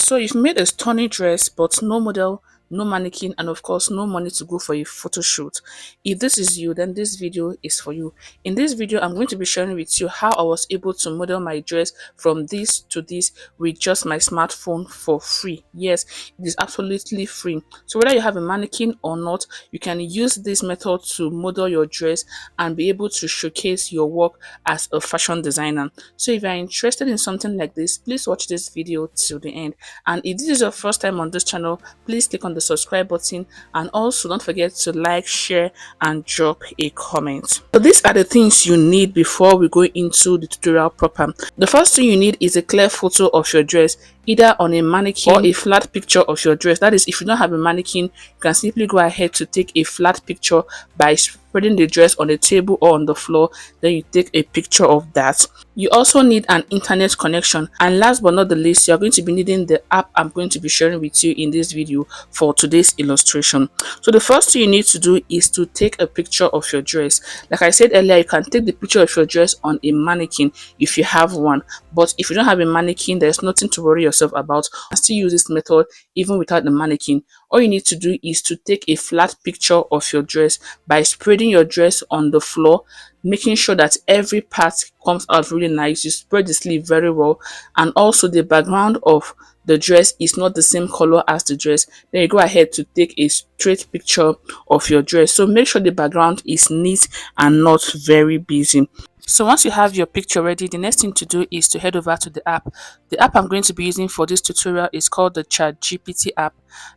So you've made a stunning dress, but no model, no mannequin, and of course, no money to go for a photo shoot. If this is you, then this video is for you. In this video, I'm going to be sharing with you how I was able to model my dress from this to this with just my smartphone for free. Yes, it is absolutely free. So whether you have a mannequin or not, you can use this method to model your dress and be able to showcase your work as a fashion designer. So if you're interested in something like this, please watch this video till the end. And if this is your first time on this channel, please click on the subscribe button, and also don't forget to like, share, and drop a comment. So these are the things you need before we go into the tutorial proper. The first thing you need is a clear photo of your dress, either on a mannequin or a flat picture of your dress. That is, if you don't have a mannequin, you can simply go ahead to take a flat picture by spreading the dress on the table or on the floor. Then you take a picture of that. You also need an internet connection, and last but not the least, you're going to be needing the app I'm going to be sharing with you in this video for today's illustration. So the first thing you need to do is to take a picture of your dress. Like I said earlier, you can take the picture of your dress on a mannequin if you have one, but if you don't have a mannequin, there's nothing to worry yourself about. You can still use this method even without the mannequin. All you need to do is to take a flat picture of your dress by spreading your dress on the floor, making sure that every part comes out really nice. You spread the sleeve very well, and also the background of the dress is not the same color as the dress. Then you go ahead to take a straight picture of your dress. So make sure the background is neat and not very busy. So once you have your picture ready, the next thing to do is to head over to the app. The app I'm going to be using for this tutorial is called the ChatGPT app.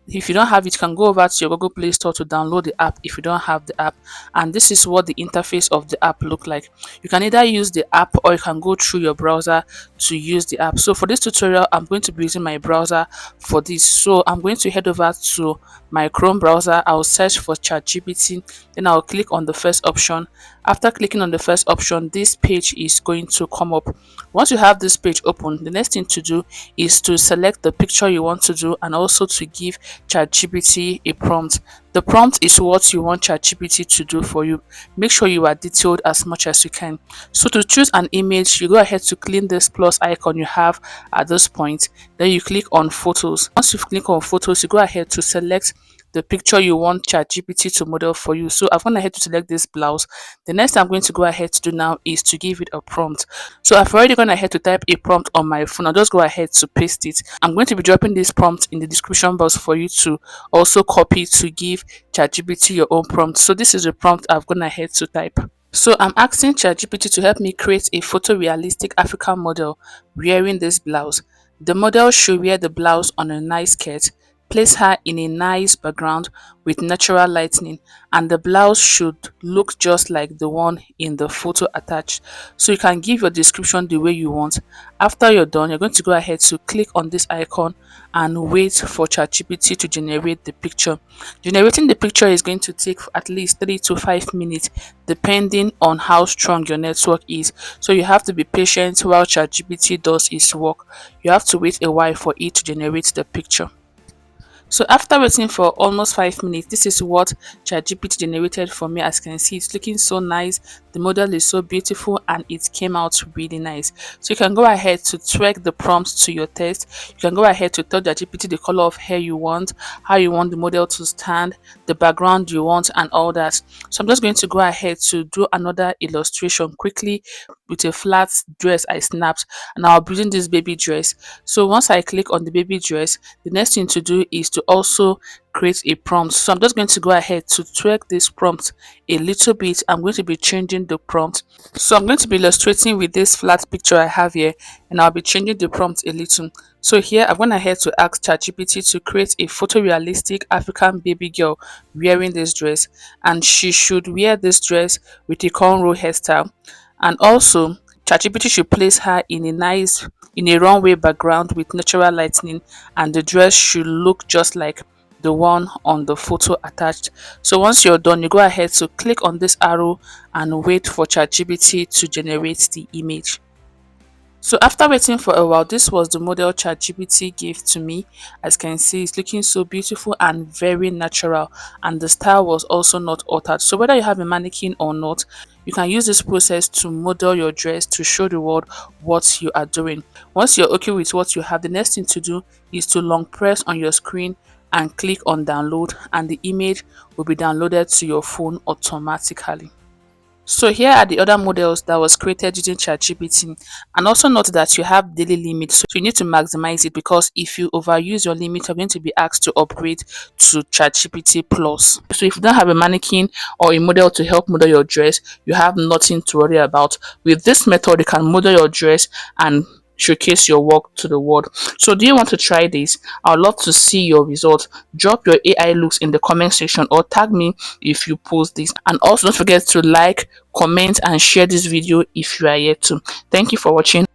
If you don't have it, you can go over to your Google Play Store to download the app if you don't have the app. And this is what the interface of the app look like. You can either use the app or you can go through your browser to use the app. So for this tutorial, I'm going to be using my browser for this. So I'm going to head over to my Chrome browser. I'll search for ChatGPT, then I'll click on the first option. After clicking on the first option, this page is going to come up. Once you have this page open, the next thing to do is to select the picture you want to do and also to give ChatGPT a prompt. The prompt is what you want ChatGPT to do for you. Make sure you are detailed as much as you can. So to choose an image, you go ahead to click this plus icon you have at this point. Then you click on photos. Once you click on photos, you go ahead to select the picture you want ChatGPT to model for you. So I've gone ahead to select this blouse. The next I'm going to go ahead to do now is to give it a prompt. So I've already gone ahead to type a prompt on my phone. I'll just go ahead to paste it. I'm going to be dropping this prompt in the description box for you to also copy to give ChatGPT your own prompt. So this is the prompt I've gone ahead to type. So I'm asking ChatGPT to help me create a photorealistic African model wearing this blouse. The model should wear the blouse on a nice skirt. Place her in a nice background with natural lighting, and the blouse should look just like the one in the photo attached. So you can give your description the way you want. After you're done, you're going to go ahead to click on this icon and wait for ChatGPT to generate the picture. Generating the picture is going to take at least 3 to 5 minutes depending on how strong your network is. So you have to be patient while ChatGPT does its work. You have to wait a while for it to generate the picture. So after waiting for almost 5 minutes, this is what ChatGPT generated for me. As you can see, it's looking so nice. The model is so beautiful and it came out really nice. So you can go ahead to tweak the prompts to your taste. You can go ahead to tell ChatGPT the color of hair you want, how you want the model to stand, the background you want, and all that. So I'm just going to go ahead to do another illustration quickly with a flat dress I snapped, and I'll be using this baby dress. So once I click on the baby dress, the next thing to do is to also create a prompt. So I'm just going to go ahead to tweak this prompt a little bit. I'm going to be changing the prompt. So I'm going to be illustrating with this flat picture I have here, and I'll be changing the prompt a little. So here I've gone ahead to ask ChatGPT to create a photorealistic African baby girl wearing this dress, and she should wear this dress with a cornrow hairstyle. And also ChatGPT should place her in a runway background with natural lighting, and the dress should look just like the one on the photo attached. So once you're done, you go ahead to click on this arrow and wait for ChatGPT to generate the image. So after waiting for a while, this was the model ChatGPT gave to me. As you can see, it's looking so beautiful and very natural, and the style was also not altered. So whether you have a mannequin or not, You can use this process to model your dress to show the world what you are doing. Once you're okay with what you have, the next thing to do is to long press on your screen and click on download, and the image will be downloaded to your phone automatically. So here are the other models that was created using ChatGPT, and also note that you have daily limits, so you need to maximize it, because if you overuse your limit, you're going to be asked to upgrade to ChatGPT Plus. So if you don't have a mannequin or a model to help model your dress, you have nothing to worry about. With this method, you can model your dress and showcase your work to the world. So do you want to try this? I would love to see your results. Drop your AI looks in the comment section or tag me if you post this. And also don't forget to like, comment and share this video if you are yet to. Thank you for watching.